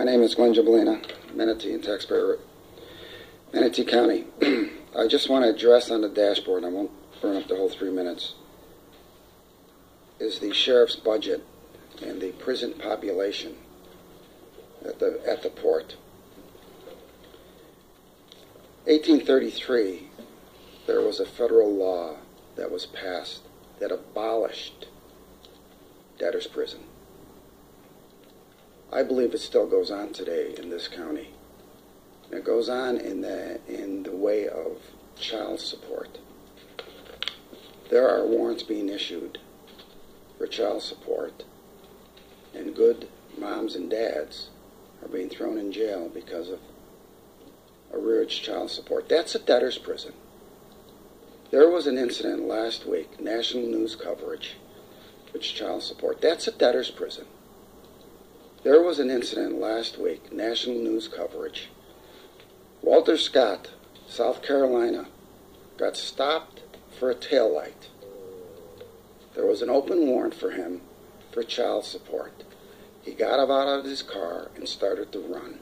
My name is Glenn Jablina, Manatee and taxpayer, Manatee County. I just want to address on the dashboard, and I won't burn up the whole 3 minutes, is the sheriff's budget and the prison population at the port. 1833, there was a federal law that was passed that abolished Debtors Prison. I believe it still goes on today in this county. And it goes on in the way of child support. There are warrants being issued for child support, and good moms and dads are being thrown in jail because of arrearage child support. That's a debtor's prison. There was an incident last week, national news coverage, which child support. That's a debtor's prison. There was an incident last week, national news coverage. Walter Scott, South Carolina, got stopped for a taillight. There was an open warrant for him for child support. He got out of his car and started to run.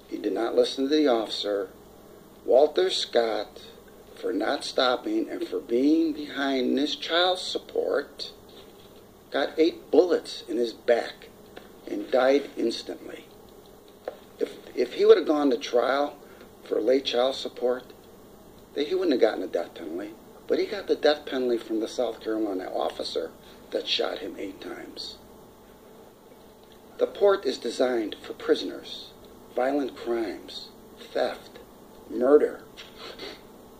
He did not listen to the officer. Walter Scott, for not stopping and for being behind his child support, got 8 bullets in his back and died instantly. If he would have gone to trial for late child support, he wouldn't have gotten a death penalty. But he got the death penalty from the South Carolina officer that shot him 8 times. The port is designed for prisoners, violent crimes, theft, murder,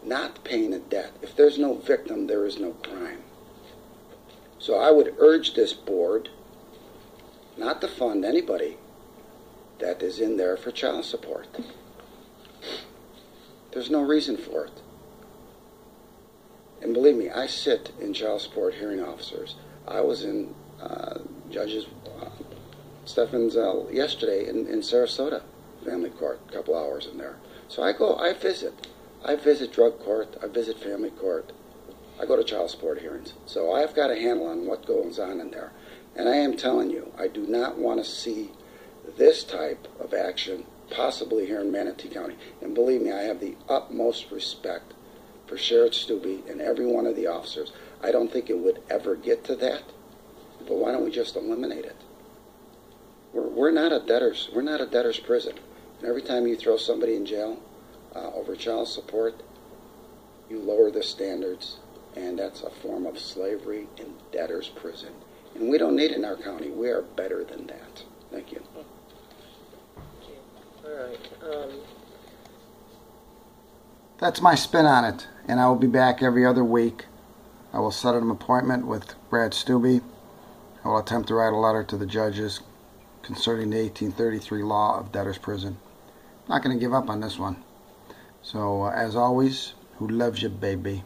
not paying a debt. If there's no victim, there is no crime. So I would urge this board not to fund anybody that is in there for child support. There's no reason for it. And believe me, I sit in child support hearing officers. I was in Judge Steffen's yesterday in Sarasota family court, a couple hours in there. So I visit drug court, I visit family court, I go to child support hearings. So I've got a handle on what goes on in there. And I am telling you, I do not want to see this type of action possibly here in Manatee County. And believe me, I have the utmost respect for Sheriff Stubbe and every one of the officers. I don't think it would ever get to that, but why don't we just eliminate it? We're not a debtor's prison. And every time you throw somebody in jail over child support, you lower the standards, and that's a form of slavery in debtor's prison. And we don't need it in our county. We are better than that. Thank you. All right. That's my spin on it, and I will be back every other week. I will set an appointment with Brad Stubbe. I will attempt to write a letter to the judges concerning the 1833 law of debtor's prison. I'm not going to give up on this one. So, as always, who loves you, baby?